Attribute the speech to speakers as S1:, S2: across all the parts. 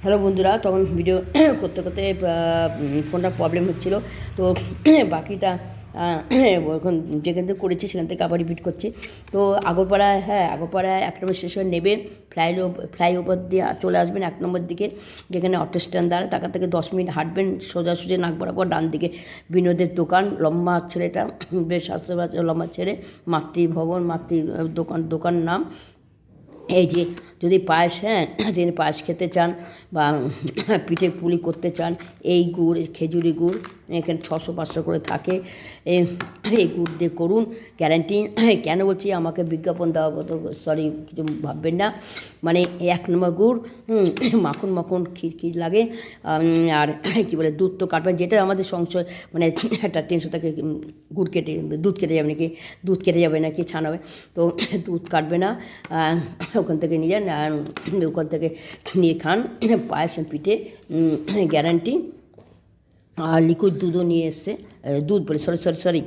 S1: Hello বন্ধুরা, তখন video করতে করতে ফোনটা প্রবলেম হচ্ছিলো, তো বাকিটা এখন যেখান থেকে করেছি সেখান থেকে আবার রিপিট করছি। তো আগরপাড়ায়, আগরপাড়ায় 1 নম্বর স্টেশন নেবে, ফ্লাইওভার দিয়ে চলে আসবেন 1 নম্বর দিকে, যেখানে অটো স্ট্যান্ড দাঁড়ায়। তার থেকে 10 মিনিট হাঁটবেন, সোজাসুজি নাক বরাবর ডান দিকে বিনোদের দোকান, লম্বা ছেলেটা, বেশ স্বাস্থ্যবান লম্বা ছেলে, মাতৃভবন, দোকান নাম। এই যে যদি পায়েস, যিনি পায়েস খেতে চান বা পিঠে পুলি করতে চান, এই গুড়, খেজুরি গুড় এখানে 600-500 করে থাকে, এই গুড় দিয়ে করুন, গ্যারান্টি। কেন বলছি, আমাকে বিজ্ঞাপন দেওয়া তো সরি, কিছু ভাববেন না, মানে 1 নম্বর গুড়, মাখন মাখন ক্ষীর লাগে। আর কী বলে, দুধ তো কাটবেন, যেটা আমাদের সংশয়, মানে একটা 300 থেকে দুধ কেটে যাবে নাকি, ছানা হবে, তো দুধ কাটবে না, ওখান থেকে নিয়ে যান, ওখান থেকে নিয়ে খান, পায়েস পিঠে গ্যারান্টি। আর লিকুইড দুধও নিয়ে এসছে, দুধ বলে সরি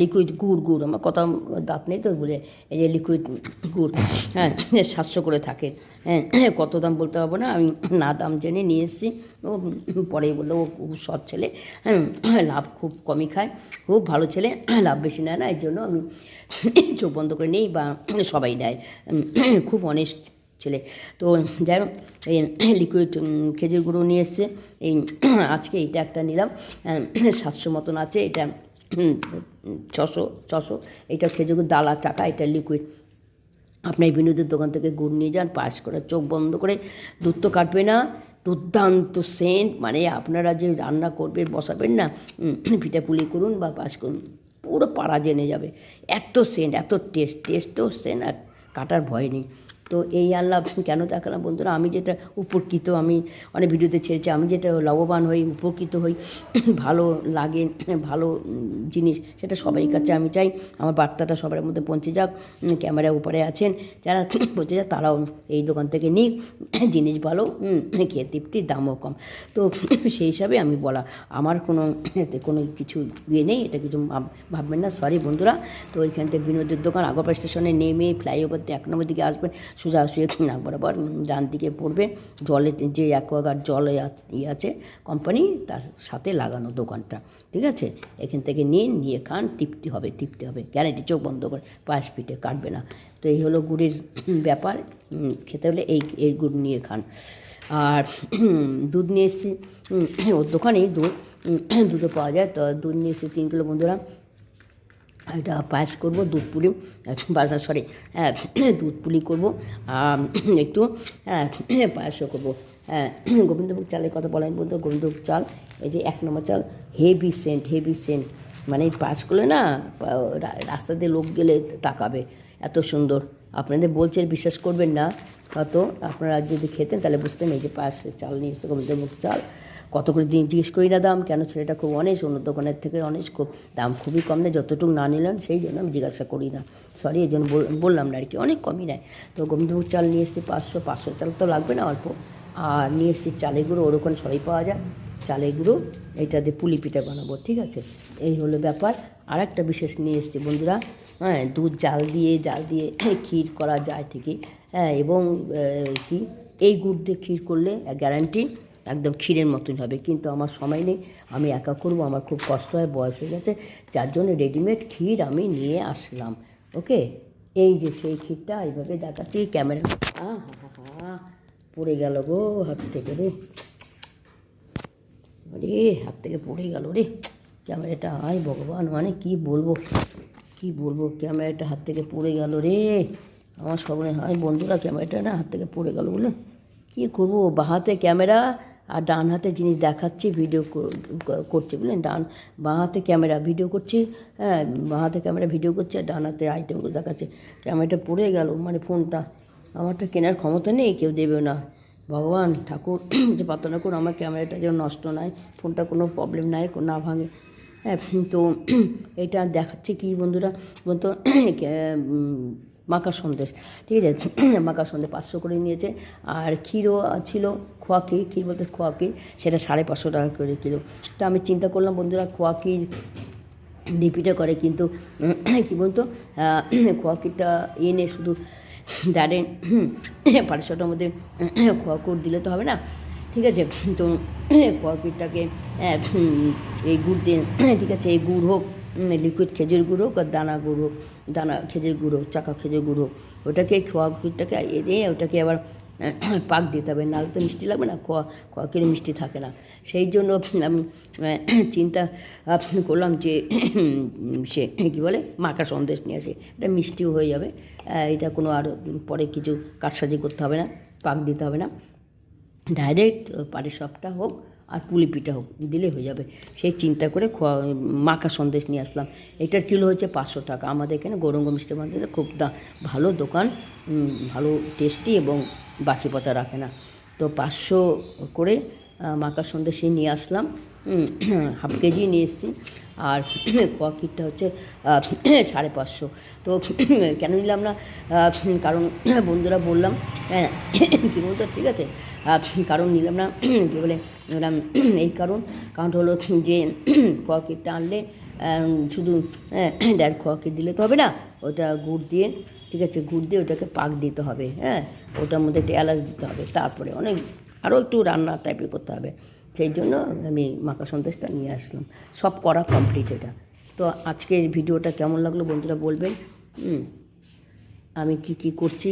S1: লিকুইড গুড়, আমার কথা দাঁত নেই তো বলে, এই যে লিকুইড গুড়, 700 করে থাকে। কত দাম বলতে পারবো না, আমি না দাম জেনে নিয়ে এসেছি। ও পরে বললো ও খুব সৎ ছেলে, লাভ খুব কমই খায়, খুব ভালো ছেলে, লাভ বেশি নেয় না, এই জন্য আমি চোখ বন্ধ করে নেই, বা সবাই নেয়, খুব অনেস্ট ছেলে। তো যাই হোক, এই লিকুইড খেজুর গুঁড়ো নিয়ে এসছে, এই আজকে এইটা একটা নিলাম, 700 মতন আছে, এটা 600, এটা খেজুর দালা চাকা, এটা লিকুইড। আপনি এই বিনোদের দোকান থেকে গুড় নিয়ে যান, পাস করে চোখ বন্ধ করে, দুধ তো কাটবে না, দুর্দান্ত সেন্ট, মানে আপনারা যে রান্না করবেন, বসাবেন না, পিঠা পুলি করুন বা পাস করুন, পুরো পাড়া জেনে যাবে, এত সেন্ট, এত টেস্টও সেন্ট, আর কাটার ভয় নেই। তো এই আনলাম, কেন দেখালাম বন্ধুরা, আমি যেটা উপকৃত, আমি অনেক ভিডিওতে ছেড়েছি, আমি যেটা লাভবান হই, উপকৃত হই, ভালো লাগে, ভালো জিনিস, সেটা সবাই কাছে আমি চাই আমার বার্তাটা সবার মধ্যে পৌঁছে যাক। ক্যামেরার উপরে আছেন যারা পৌঁছে যাক, তারাও এই দোকান থেকে নিক, জিনিস ভালো, খেয়ে তৃপ্তি, দামও কম। তো সেই হিসাবে আমি বলা, আমার এতে কোনো কিছু ইয়ে নেই, এটা কিছু ভাববেন না, সরি বন্ধুরা। তো ওইখান থেকে বিনোদের দোকান, আগরপাড়া স্টেশনে নেমে ফ্লাইওভার দিয়ে 1 নম্বর দিকে আসবেন, সোজা নাক বরাবর ডান দিকে পড়বে, জলে যে অ্যাকোয়াগার্ড জল আছে কোম্পানি, তার সাথে লাগানো দোকানটা, ঠিক আছে। এখান থেকে নিয়ে খান, তৃপ্তি হবে, গ্যারান্টি, চোখ বন্ধ করে, পায়েস পিঠে কাটবে না। তো এই হলো গুড়ের ব্যাপার, খেতে হলে এই গুড় নিয়ে খান। আর দুধ নিয়ে এসেছি, ওর দোকানেই দুধও পাওয়া যায়, তো দুধ নিয়ে এসেছি 3 কিলো বন্ধুরা। এটা পায়েস করবো, দুধ পুলি করবো, একটু পায়েসও করবো। গোবিন্দভোগ চালের কথা বলেন বলতে, গোবিন্দভোগ চাল, এই যে 1 নম্বর চাল, হেভি সেন্ট, মানে পায়েস করলে না, রাস্তা দিয়ে লোক গেলে তাকাবে, এত সুন্দর। আপনাদের বলছেন, বিশ্বাস করবেন না, হয়তো আপনারা যদি খেতেন তাহলে বুঝতেন। এই যে পায়েসের চাল নিয়ে এসছে, গোবিন্দভোগ চাল, কত করে দিন জিজ্ঞেস করি না দাম, কেন ছেলেটা খুব অনেস্ট, অন্য দোকানের থেকে অনেস্ট, খুব দাম খুবই কম নেয়, যতটুকু না নিলেন সেই জন্য আমি জিজ্ঞাসা করি না, সরি, এই জন্য বললাম না আর কি, অনেক কমই নেয়। তো গোবিন্দভোগ চাল নিয়ে এসেছি 500 চাল তো লাগবে না, অল্প। আর নিয়ে এসেছি চালের গুঁড়ো, ওর ওখানে সবাই পাওয়া যায় চালের গুঁড়ো, এইটা দিয়ে পুলি পিঠা বানাবো, ঠিক আছে। এই হলো ব্যাপার। আর একটা বিশেষ নিয়ে এসেছি বন্ধুরা, দুধ জাল দিয়ে ক্ষীর করা যায় ঠিকই, এবং কি এই গুড় দিয়ে ক্ষীর করলে গ্যারান্টি একদম ক্ষীরের মতন হবে, কিন্তু আমার সময় নেই, আমি একা করবো, আমার খুব কষ্ট হয়, বয়স হয়ে গেছে, যার জন্য রেডিমেড ক্ষীর আমি নিয়ে আসলাম। ওকে, এই যে সেই ক্ষীরটা এইভাবে দেখাচ্ছি, ক্যামেরা পড়ে গেল গো হাত থেকে রে, হাত থেকে পড়ে গেল রে ক্যামেরাটা, আয় ভগবান, মানে কি বলবো, ক্যামেরাটা হাত থেকে পড়ে গেল রে আমার, সর্বনাশ হয় বন্ধুরা, ক্যামেরাটা না হাত থেকে পড়ে গেল বলে কী করবো। বাঁ হাতে ক্যামেরা আর ডান হাতে জিনিস দেখাচ্ছি, ভিডিও করছি, বুঝলেন, বাঁ হাতে ক্যামেরা ভিডিও করছি, বাঁ হাতে ক্যামেরা ভিডিও করছি, আর ডান হাতে আইটেমগুলো দেখাচ্ছে, ক্যামেরাটা পড়ে গেল, মানে ফোনটা আমার তো কেনার ক্ষমতা নেই, কেউ দেবেও না, ভগবান ঠাকুর যে প্রার্থনা করুন আমার ক্যামেরাটা যেন নষ্ট নয়, ফোনটা কোনো প্রবলেম নাই, না ভাঙে। তো এটা দেখাচ্ছে কি বন্ধুরা বলতো, মাখা সন্দেশ, ঠিক আছে, মাখা সন্দেশ 500 করে নিয়েছে, আর ক্ষীরও ছিল, খোয়া ক্ষীর বলতে খোয়া ক্ষীর, সেটা 550 টাকা করে কিলো। তো আমি চিন্তা করলাম বন্ধুরা, খোয়া ক্ষীর ডিপিটা করে, কিন্তু কী বলতো, খোয়া ক্ষীরটা এনে শুধু ডাইরেক্ট 500টার মধ্যে খোয়া ক্ষীর দিলে তো হবে না, ঠিক আছে। তো খোয়া ক্ষীরটাকে এই গুড় দিয়ে, ঠিক আছে, এই গুড় হোক, লিকুইড খেজুর গুঁড়ো হোক আর দানা গুঁড়ো হোক, দানা খেজুর গুঁড়ো, চাকা খেজুর গুঁড়ো, ওটাকে খোয়া ক্ষীরটাকে দিয়ে ওটাকে আবার পাক দিতে হবে, নাহলে তো মিষ্টি লাগবে না, খোয়া ক্ষীরে মিষ্টি থাকে না। সেই জন্য আমি চিন্তা করলাম যে সে কী বলে মাখা সন্দেশ নিয়ে আসে, এটা মিষ্টিও হয়ে যাবে, এটা কোনো আর পরে কিছু কারসাজি করতে হবে না, পাক দিতে হবে না, ডাইরেক্ট পাটিসাপটা হোক আর পুলি পিঠা হোক দিলে হয়ে যাবে। সেই চিন্তা করে মাখা সন্দেশ নিয়ে আসলাম। এটার কিলো হচ্ছে 500 টাকা। আমাদের এখানে গৌরাঙ্গ মিষ্টি ভাণ্ডারে খুব ভালো দোকান, ভালো টেস্টি এবং বাসি পচা রাখে না। তো 500 করে মাখা সন্দেশই নিয়ে আসলাম, হাফ কেজি নিয়ে এসেছি। আর খোয়া ক্ষীরটা হচ্ছে 550। তো কেন নিলাম না, কারণ বন্ধুরা বললাম হ্যাঁ কী বলতো, ঠিক আছে, কারণ নিলাম না কী বলে নিলাম এই কারণটা হলো যে খোয়া ক্ষীরটা আনলে শুধু খোয়া ক্ষীর দিলে তো হবে না, ওটা গুড় দিয়ে, ঠিক আছে, গুড় দিয়ে ওটাকে পাক দিতে হবে, হ্যাঁ, ওটার মধ্যে একটু এলাচ দিতে হবে, তারপরে অনেক আরও একটু রান্না টাইপের করতে হবে। সেই জন্য আমি মাখা সন্দেশটা নিয়ে আসলাম, সব করা কমপ্লিট এটা। তো আজকের ভিডিওটা কেমন লাগলো বন্ধুরা বলবেন। আমি কি করছি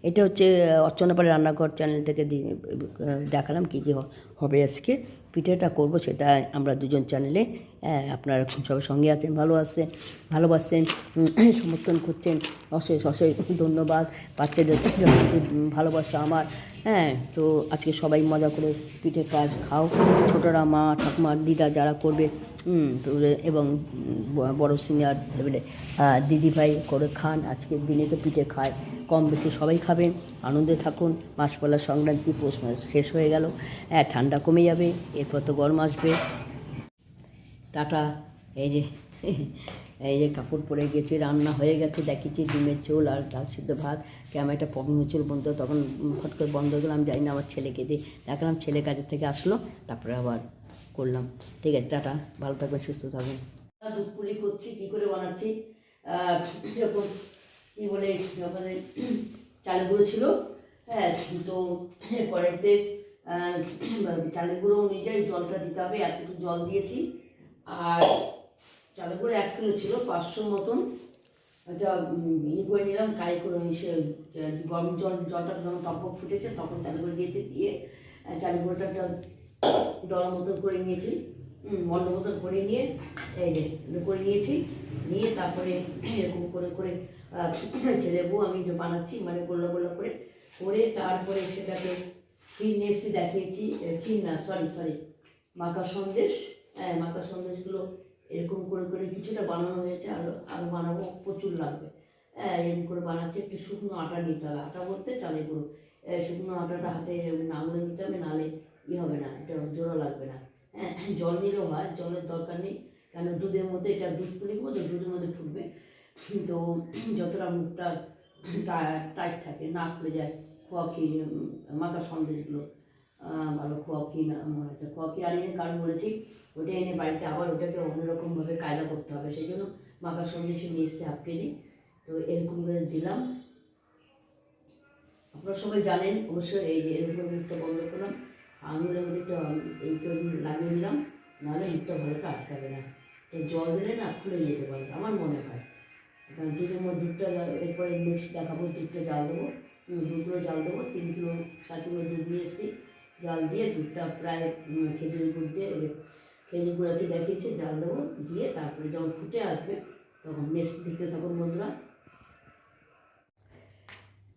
S1: এটা হচ্ছে অর্চনাপাড়া রান্নাঘর চ্যানেল থেকে দেখালাম কী হবে আজকে। পিঠেটা করব সেটা আমরা দুজন চ্যানেলে, আপনারা সবাই সঙ্গে আছেন, ভালোবাসছেন, সমর্থন করছেন, অশেষ ধন্যবাদ। বাচ্চাদের ভালোবাসা আমার, তো আজকে সবাই মজা করে পিঠে খাও, ছোটরা, মা, ঠাকুমা, দিদা যারা করবে, এবং বড় সিনিয়র লেভেলে দিদিভাই করে খান। আজকের দিনে তো পিঠে খায়, কম বেশি সবাই খাবেন, আনন্দে থাকুন। মাসপলা সংক্রান্তি, পৌষ মাস শেষ হয়ে গেল, ঠান্ডা কমে যাবে, এরপর তো গরম আসবে। টাটা। এই যে কাপড় পরে গেছে, রান্না হয়ে গেছে, দেখেছি ডিমের ঝোল আর ডাল সিদ্ধ ভাত। ক্যামেরাটা প্রবলেম হচ্ছিল বন্ধু, তখন ফট করে বন্ধ হয়ে গেলাম, জানি না আমার ছেলেকে দিয়ে দেখালাম, ছেলে কাজের থেকে আসলো, তারপরে আবার করলাম। ঠিক আছে, টাটা, ভালো থাকবেন, সুস্থ থাকবেন। দুধ পুলি করছি, কী করে বানাচ্ছি, এরকম কী বলে আমাদের চালের গুঁড়ো ছিল, তো কড়াইতে চালের গুঁড়ো অনুযায়ী জলটা দিতে হবে, এতটুকু জল দিয়েছি। আর চালের গুঁড়ো 1 কিলো ছিল, 500 মতন, এটা করে নিলাম, কাই করে গরম জলটা যখন টপক ফুটেছে তখন চালের গুঁড়ো দিয়েছি, দিয়ে চালের গুঁড়োটা দলা মতন করে নিয়েছি, মন্ড মতন করে নিয়ে করে নিয়েছি, নিয়ে তারপরে এরকম করে ছেলে বউ আমি বানাচ্ছি, মানে গোল্লা করে তারপরে সেটাকে ক্ষীর নিয়ে এসে দেখিয়েছি, ক্ষীর না, সরি মাখা সন্দেশ, মাখা সন্দেশগুলো এরকম করে কিছুটা বানানো হয়েছে, আরও বানাবো, প্রচুর লাগবে, এরকম করে বানাচ্ছি। একটু শুকনো আটা নিতে হবে, আটা বলতে চালের গুঁড়ো, শুকনো আটাটা হাতে নাঙলে নিতে হবে, নাহলে হবে না, এটা জোড়া লাগবে না। জল নিলেও হয়, জলের দরকার নেই, কেন দুধের মধ্যে, এটা দুধ পুলি করবো তো দুধের মধ্যে ফুটবে, তো যতটা মুখটা টাইট থাকে, না খুলে যায়, খোয়া ক্ষীর মাখা সন্দেশগুলো ভালো, খোয়া ক্ষীর মনে হচ্ছে, খোয়া ক্ষীর আনিয়ে কারণ বলেছি ওটা এনে বাড়িতে আবার ওটাকে অন্যরকমভাবে কায়দা করতে হবে, সেই জন্য মাখা সন্দেশে নিয়ে এসছে 1 কেজি। তো এরকম করে দিলাম, আপনারা সবাই জানেন অবশ্যই। এই যে এরকম মুখটা বন্ধ করলাম, আঙুলের মধ্যে একটা এই করে লাগিয়ে দিলাম, নাহলে মুখটা ভালো করে আটকাবে না, এই জল দিলে না খুলে যেতে পারে আমার মনে হয়। কারণ দুধের মধ্যে দুধটা, এরপরে নেক্সট দেখাবো, দুধটা জাল দেবো, দুধগুলো জাল দেবো, 3 কিলো 7 কিলো দুধ নিয়ে এসেছি, জাল দিয়ে দুধটা প্রায় খেজুর গুড় দিয়ে, খেজুর গুড় আছে দেখিয়েছি, জাল দেবো, দিয়ে তারপরে যখন ফুটে আসবে তখন নেক্সট দিতে থাকুন বন্ধুরা।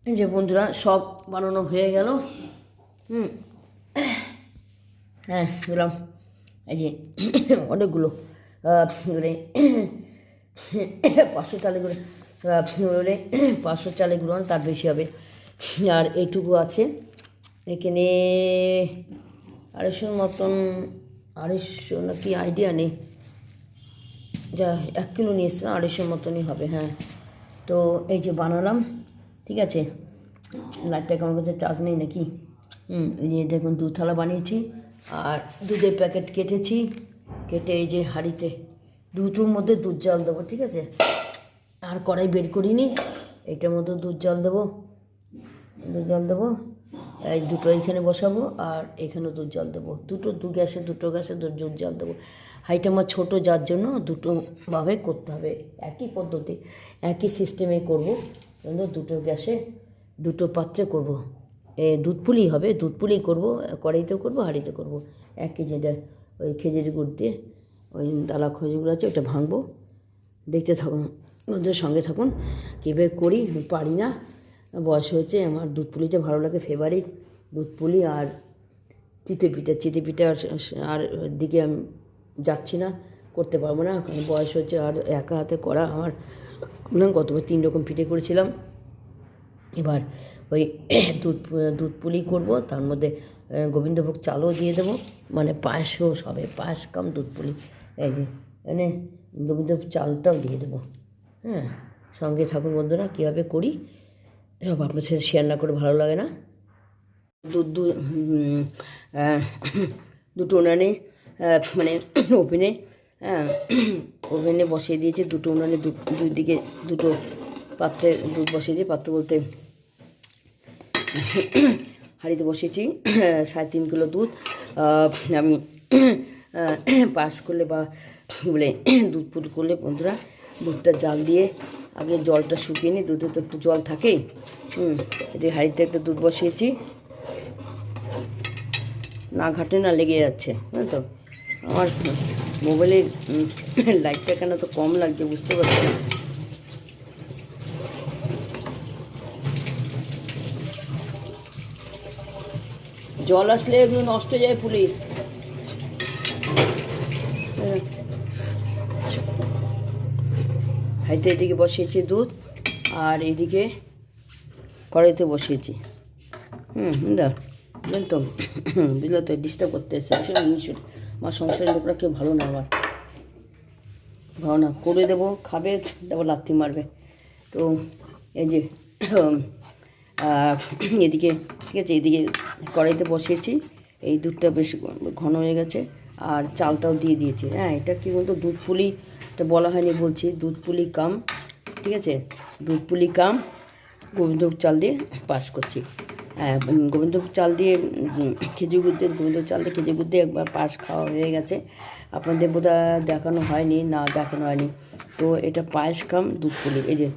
S1: যে বন্ধুরা সব বানানো হয়ে গেল, দিলাম, এই যে অনেকগুলো 500 চালের গুঁড়ো, 500 চালের গুঁড়ো, তার বেশি হবে। আর এইটুকু আছে, এখানে 250 মতন, 250 নাকি আইডিয়া নেই, যা 1 কিলো নিয়ে এসছিলাম, 250 মতনই হবে, তো এই যে বানালাম, ঠিক আছে। লাইটটা কেমন কাছে চার্জ নেই নাকি, এই যে দেখুন 2 থালা বানিয়েছি, আর দুধের প্যাকেট কেটে এই যে হাঁড়িতে দুটোর মধ্যে দুধ জল দেবো, ঠিক আছে। আর কড়াই বের করিনি, এইটার মধ্যে দুধ জল দেবো, এই দুটো এইখানে বসাবো আর এখানেও দুধ জল দেবো, দু গ্যাসে দুধ জল দেবো। হাঁড়িটা আমার ছোটো, যার জন্য দুটোভাবে করতে হবে, একই পদ্ধতি একই সিস্টেমে করবো। দুটো গ্যাসে দুটো পাত্রে করবো। দুধ পুলি হবে, দুধ পুলি করবো, কড়াইতেও করবো, হাঁড়িতে করবো। 1 কেজি ওই খেজুরি গুড় দিয়ে, ওই দালা খেজুর গুড় আছে, ওটা ভাঙবো। দেখতে থাকুন, ওদের সঙ্গে থাকুন কীভাবে করি। পারি না, বয়স হয়েছে আমার। দুধ পুলিটা ভালো লাগে, ফেভারিট দুধ পুলি। আর চিতে পিঠা আর দিকে আমি যাচ্ছি না, করতে পারবো না, কারণ বয়স হচ্ছে। আর একা হাতে করা আমার না, গতবার 3 রকম পিঠে করেছিলাম। এবার ওই দুধ পুলি করবো, তার মধ্যে গোবিন্দভোগ চালও দিয়ে দেবো, মানে পায়েসও হবে, পায়েস কাম দুধ পুলি। এই যে মানে গোবিন্দভোগ চালটাও দিয়ে দেবো। হ্যাঁ, সঙ্গে থাকুন বন্ধুরা, কীভাবে করি সব আপনার সাথে শেয়ার না করে ভালো লাগে না। দুটো উনানে মানে ওভেনে, ওভেনে বসিয়ে দিয়েছি, দুটো উনানে দুই দিকে দুটো পাত্রে দুধ বসিয়ে দিয়ে, পাত্র বলতে হাঁড়িতে বসিয়েছি 3.5 কিলো দুধ। আমি পাস করলে বা বলে দুধ পুট করলে বন্ধুরা, দুধটা জাল দিয়ে আগে জলটা শুকিয়ে নিই, দুধে তো একটু জল থাকেই। এদিকে হাঁড়িতে একটা দুধ বসিয়েছি, না ঘাটে না লেগে যাচ্ছে, বুঝলেন তো। আমার মোবাইলের লাইটটা কেন তো কম লাগছে বুঝতে পারছি না। জল আসলে এগুলো নষ্ট হয়ে যায় পুলি। হাইতে এদিকে বসিয়েছি দুধ, আর এদিকে কড়াইতে বসিয়েছি। বুঝলেন তো, বুঝলে তো, ডিস্টার্ব করতে এসে আমার সংসারের লোকরা কেউ ভালো না, আমার ভালো না। করে দেবো, খাবে, তারপর লাথি মারবে। তো এই যে এদিকে, ঠিক আছে, এদিকে কড়াইতে বসিয়েছি, এই দুধটা বেশ ঘন হয়ে গেছে, আর চালটাও দিয়ে দিয়েছি। হ্যাঁ, এটা কী বলতো, দুধ পুলি, এটা বলা হয়নি বলছি, দুধ পুলি কাম, ঠিক আছে, দুধ পুলি কাম গোবিন্দভোগ চাল দিয়ে পাস করছি। হ্যাঁ, গোবিন্দভোগ চাল দিয়ে খেজুর গুড় দিয়ে, গোবিন্দভোগ চাল দিয়ে খেজুর গুড় দিয়ে একবার পাস খাওয়া হয়ে গেছে, আপনাদের বোধহয় দেখানো হয়নি, না দেখানো হয়নি। তো এটা পায়েস কাম দুধ পুলি। এই যে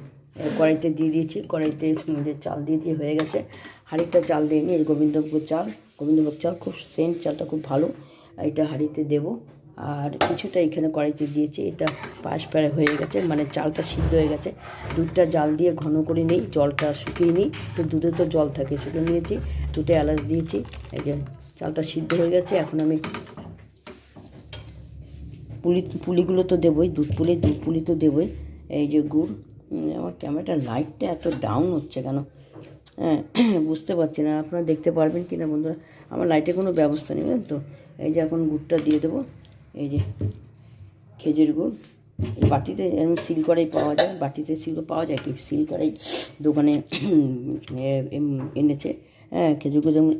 S1: কড়াইতে দিয়ে দিয়েছি, কড়াইতে যে চাল দিয়ে হয়ে গেছে। হাঁড়িটা চাল দিয়ে নিয়ে গোবিন্দভোগ চাল খুব সেন্ট, চালটা খুব ভালো, এটা হাঁড়িতে দেবো। আর কিছুটা এখানে কড়াইতে দিয়েছি, এটা পাশ প্রায় হয়ে গেছে, মানে চালটা সিদ্ধ হয়ে গেছে। দুধটা জাল দিয়ে ঘন করে নিই, জলটা শুকিয়ে নিই, তো দুধে তো জল থাকে, শুকিয়ে নিয়েছি, দুটো এলাচ দিয়েছি। এই যে চালটা সিদ্ধ হয়ে গেছে, এখন আমি পুলিগুলো তো দেবই, দুধ পুলি তো দেবই। এই যে গুড়, আমার ক্যামেরাটার লাইটটা এত ডাউন হচ্ছে কেন, হ্যাঁ বুঝতে পারছি না, আপনারা দেখতে পারবেন কি না বন্ধুরা, আমার লাইটের কোনো ব্যবস্থা নেই, বুঝলেন তো। এই যে এখন গুড়টা দিয়ে দেবো, এই যে খেজুর গুড়, এই বাটিতে এরকম সিল করাই পাওয়া যায়, বাটিতে সিল পাওয়া যায়, কি সিল করাই দোকানে এনেছে। হ্যাঁ, খেজুর গুড় যেমন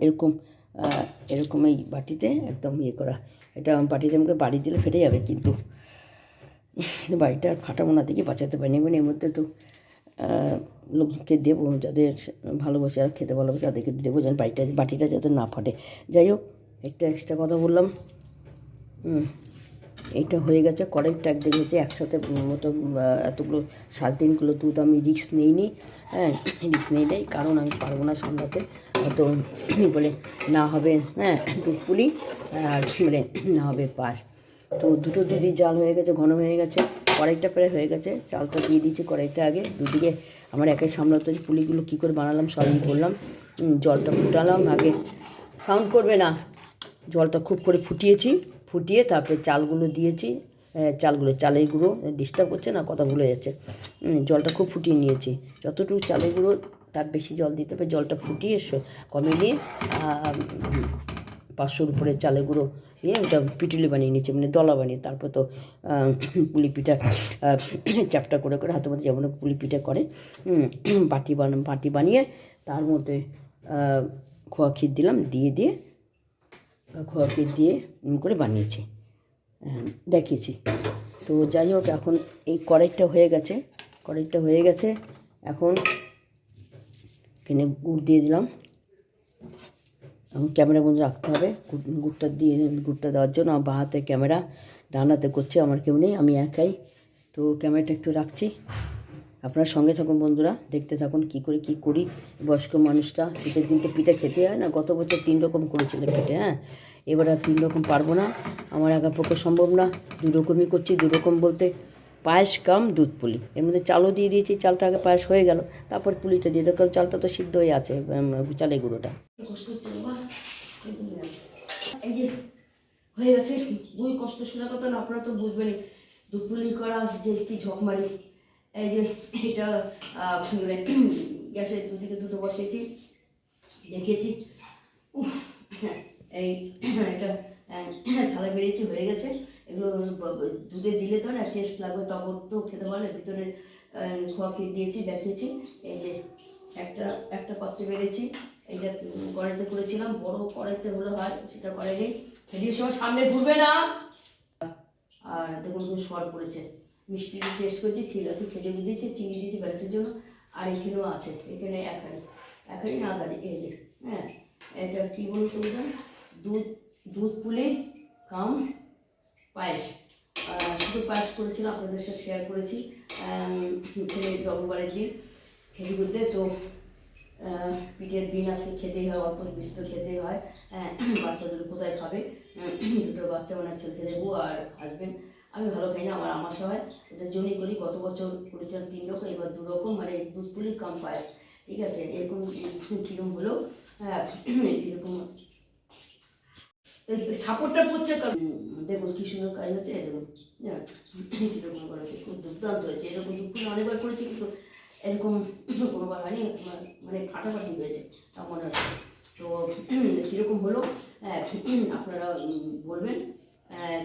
S1: এরকম এই বাটিতে একদম ইয়ে করা, এটা বাটিতে আমাকে বাড়ি দিলে ফেটে যাবে, কিন্তু বাড়িটা ফাটাবো না, দিকে বাঁচাতে পারিনি। মানে এর মধ্যে তো লোককে দেবো, যাদের ভালোবাসে আর খেতে ভালোবাসে তাদেরকে দেবো, যেন বাটিটা যাতে না ফাটে। যাই হোক, একটা এক্সট্রা কথা বললাম। এইটা হয়ে গেছে, কড়াইটা একদিকে হচ্ছে একসাথে মতো এতগুলো 3.5 কিলো দুধ আমি রিস্ক নিইনি। হ্যাঁ, রিস্ক নেই, কারণ আমি পারবো না সামলাতে, হয়তো বলে না হবে, হ্যাঁ দুধ পুলি, আর মানে না হবে পাস। তো দুটো দুধই জাল হয়ে গেছে, ঘন হয়ে গেছে, কড়াইটা প্রায় হয়ে গেছে, চালটা দিয়ে দিয়েছি কড়াইতে আগে। দুদিকে আমার একাই সামলাতে হচ্ছে, পুলিগুলো কী করে বানালাম সবই বললাম। জলটা ফুটালাম আগে, সাউন্ড করবে না, জলটা খুব করে ফুটিয়ে তারপরে চালগুলো দিয়েছি। চালের গুঁড়ো, ডিস্টার্ব করছে না, কথা ভুলে যাচ্ছে। জলটা খুব ফুটিয়ে নিয়েছি, যতটুকু চালের গুঁড়ো তার বেশি জল দিতে হবে। জলটা ফুটিয়ে কমে নিয়ে 500-র উপরে চালের গুঁড়ো দিয়ে ওটা পিটুলি বানিয়ে নিয়েছি, মানে দলা বানিয়ে। তারপর তো পুলি পিঠা চ্যাপটা করে হাতের মধ্যে যেমন পুলি পিঠা করে, বাটি বানিয়ে তার মধ্যে খোয়া ক্ষীর দিলাম, দিয়ে খোয়া ক্ষীর দিয়ে করে বানিয়েছি, দেখিয়েছি। তো যাই হোক, এখন এই কড়াইটা হয়ে গেছে, এখন এখানে গুড় দিয়ে দিলাম, এখন ক্যামেরা বন্ধ রাখতে হবে গুড়টা দেওয়ার জন্য। আমার বাঁ হাতে ক্যামেরা, ডান হাতে করছে, আমার কেউ নেই, আমি একাই। তো ক্যামেরাটা একটু রাখছি, আপনারা সঙ্গে থাকুন বন্ধুরা, দেখতে থাকুন কী করি। বয়স্ক মানুষটা শীতের দিন তো পিঠে খেতে হয় না, গত বছর 3 রকম করেছিলাম পিঠে। হ্যাঁ, এবার আর 3 রকম পারবো না, আমার একার পক্ষে সম্ভব না, 2 রকমই করছি। 2 রকম বলতে পায়েস কাম দুধ পুলি, এর মধ্যে চালও দিয়ে দিয়েছি, চালটা আগে পায়েস হয়ে গেল, তারপর পুলিটা দিয়ে দেবো, কারণ চালটা তো সিদ্ধ হয়ে আছে, চালের গুঁড়োটা। এই যে হয়ে গেছে, 2 কষ্ট শোনার কথা না, আপনারা তো বুঝবেনই দুধ পুলি করা যে কি ঝকমারি। এই যে এটা গ্যাসের দুদিকে দুটো বসিয়েছি, দেখিয়েছি। এই এটা থালা বেরিয়েছে, হয়ে গেছে। এগুলো দুধে দিলে তো না টেস্ট লাগবে, তখন তো খেতে পারলে। ভিতরে খোয়া খেয়ে দিয়েছি, দেখিয়েছি। এই যে একটা পাত্রে বেরিয়েছি, এই যে কড়াইতে করেছিলাম, বড় কড়াইতে হলে হয়, সেটা কড়াইতে খেদির সময় সামনে ঘুরবে না। আর দেখুন সর পড়েছে, মিষ্টি টেস্ট করেছি, ঠিক আছে। খেজুর দিয়েছি, চিনি দিয়েছি ব্যালেন্সের জন্য। আর এখানেও আছে, এখানে এক হাঁড়ি না গাড়ি। এই যে হ্যাঁ, এটা কী বলুন তো, দুধ পুলি কাম পায়েস। শুধু পায়েস করেছিলাম, আপনাদের সাথে শেয়ার করেছি ছেলে জন্মবারের দিন খেতে করতে। তো পিঠের দিন আজকে খেতেই হয়, অল্প বিস্তর খেতেই হয়। বাচ্চাদের কোথায় খাবে, 2টো বাচ্চা, মানে ছেলে বউ আর হাজবেন্ড। আমি ভালো খাই না, আমার আমাশা হয়, ওদের জন্যই করি। গত বছর করেছিলাম 3 রকম, এবার 2 রকম, মানে দুধ পুলি কাম পায়েস। ঠিক আছে, এরকম কীরকম হলো, হ্যাঁ কীরকম সাপোর্টটা পড়ছে। দেখুন কী সুন্দর কাজ হচ্ছে, দেখুন হ্যাঁ কীরকম করেছে, খুব দুর্দান্ত হয়েছে। এরকম দুধ পুলি অনেকবার করেছি, কিন্তু এরকম কোনোবার হয়নি, মানে ফাটাফাটি হয়েছে তা মনে হচ্ছে। তো কীরকম হলো আপনারা বলবেন।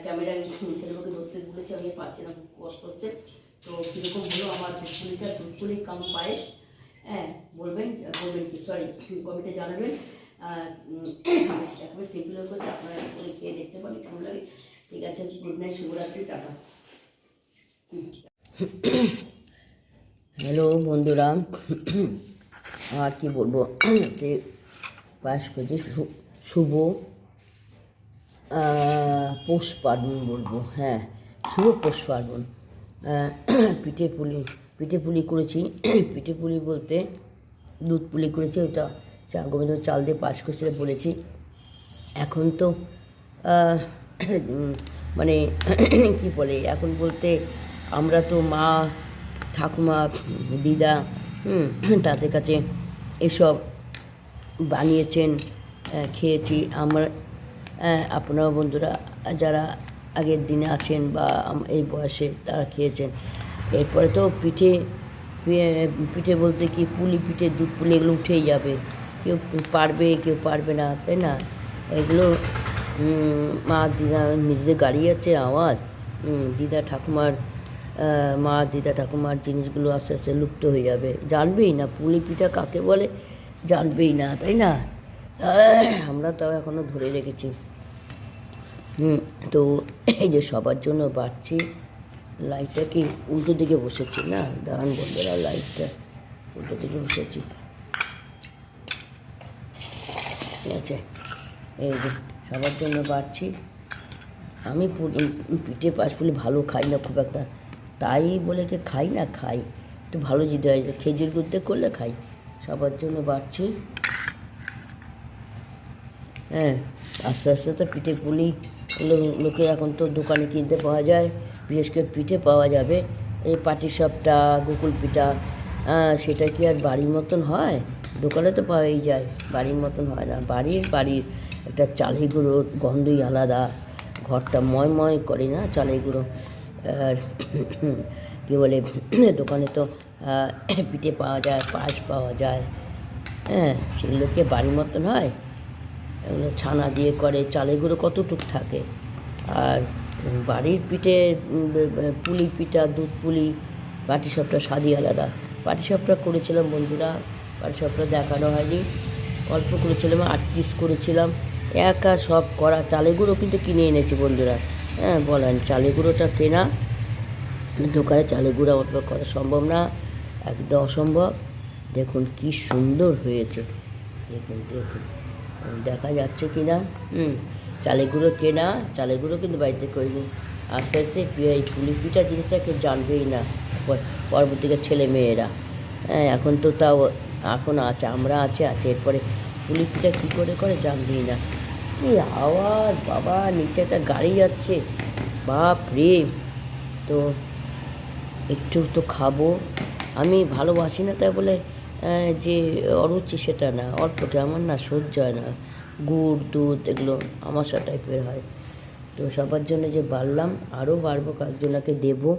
S1: ক্যামেরায় ছেলেকে ধরতে বলেছি, আমি পাচ্ছি না, খুব কষ্ট হচ্ছে। তো কীরকম হলো আমার দুধ পুলি কাম পায়েস, হ্যাঁ বলবেন কি, সরি, কমেন্টে জানাবেন। আমি একেবারে সিম্পল করছি, আপনারা করে খেয়ে দেখতে পারেন কেমন লাগে। ঠিক আছে, গুড নাইট, শুভরাত্রি, টাটা। হ্যালো বন্ধুরা, আর কি বলবো, পায়েস করছি, শুভ পৌষ পার্বণ বলবো। হ্যাঁ, শুভ পৌষ পার্বণ। পিঠে পুলি করেছি। পিঠে পুলি বলতে দুধ পুলি করেছি, ওটা গোবিন্দ চাল দিয়ে পায়েস করছি বলেছি। এখন তো মানে কি বলে, এখন বলতে আমরা তো মা, ঠাকুমা, দিদা তাদের কাছে এসব বানিয়েছেন, খেয়েছি আমরা। আপনারা বন্ধুরা যারা আগের দিনে আছেন বা এই বয়সে, তারা খেয়েছেন। এরপরে তো পিঠে বলতে কি, পুলি পিঠে, দুধ পুলি, এগুলো উঠেই যাবে, কেউ পারবে কেউ পারবে না, তাই না? এগুলো মা দিদা নিজেদের গাড়ি আছে, আওয়াজ দিদা ঠাকুমার দিদা ঠাকুমার জিনিসগুলো আস্তে আস্তে লুপ্ত হয়ে যাবে, জানবেই না পুলি পিঠা কাকে বলে, জানবেই না, তাই না? আমরা তাও এখনও ধরে রেখেছি। তো এই যে সবার জন্য বাড়ছি, লাইটটা কি উল্টো দিকে বসেছি না, দাঁড়ান বন্ধুরা, লাইটটা উল্টো দিকে বসেছি, ঠিক আছে। এই যে সবার জন্য বাড়ছি। আমি পিঠে পায়েস পুলি ভালো খাই না খুব একটা, তাই বলে কি খাই না, খাই একটু ভালো যেতে হয়, খেজুর গুড় দিয়ে করলে খাই। সবার জন্য বাড়ছি। হ্যাঁ, আস্তে আস্তে তো পিঠে পুলি লোকে এখন তো দোকানে কিনতে পাওয়া যায়, বিশেষ করে পিঠে পাওয়া যাবে। এই পাটিসাপটা, গোকুল পিঠা, সেটা কি আর বাড়ির মতন হয়? দোকানে তো পাওয়াই যায়, বাড়ির মতন হয় না। বাড়ির একটা চালের গুঁড়োর গন্ধই আলাদা, ঘরটা ময় করে না চালের গুঁড়ো। আর কী বলে, দোকানে তো পিঠে পাওয়া যায়, পায়েস পাওয়া যায়, হ্যাঁ সেগুলোকে বাড়ির মতন হয়? এগুলো ছানা দিয়ে করে, চালের গুঁড়ো কতটুক থাকে। আর বাড়ির পিঠে, পুলি পিঠা, দুধ পুলি, পাটিসাপটা স্বাদই আলাদা। পাটিসাপটা করেছিলাম বন্ধুরা, পাটিসাপটা দেখানো হয়নি, অল্প করেছিলাম, 8 পিস করেছিলাম, একা সব করা। চালের গুঁড়ো কিন্তু কিনে এনেছি বন্ধুরা, হ্যাঁ বলেন, চালের গুঁড়োটা কেনা, দোকানে চালের গুঁড়ো অল্প করা সম্ভব না, একদম অসম্ভব। দেখুন কি সুন্দর হয়েছে, দেখুন দেখা যাচ্ছে কি না। চালের গুঁড়ো কেনা, চালের গুঁড়ো কিন্তু বাড়িতে করিনি। আস্তে আস্তে এই পুলি পিঠা জিনিসটা কেউ জানবেই না পরবর্তীকার ছেলে মেয়েরা। হ্যাঁ, এখন তো তাও এখন আছে, আমরা আছে এরপরে পুলি পিঠা কী করে জানবেই না। কি আওয়াজ বাবা, নিচে একটা গাড়ি যাচ্ছে, বাপ রে। তো একটু তো খাবো, আমি ভালোবাসি না তাই বলে যে অরুচি সেটা না, অল্পকে আমার না সহ্য হয় না। গুড় দুধ এগুলো আমাশা টাইপের হয়। তো সবার জন্য যে বাড়লাম, আরও বাড়বো, কয়েকজনকে দেবো।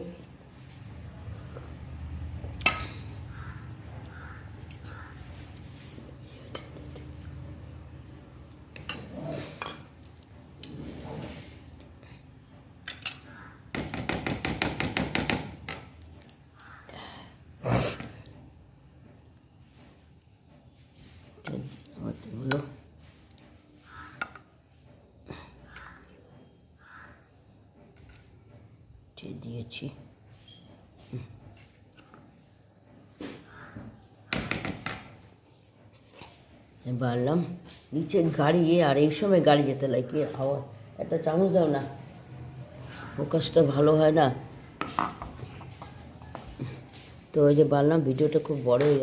S1: হলো দিয়েছি। বাড়লাম, নিচে গাড়ি, আর এই সময় গাড়ি যেতে লাগে, আওয়াজ। একটা চামচ দাও না, ফোকাসটা ভালো হয় না। তো ওই যে বাড়লাম, ভিডিওটা খুব বড় হয়ে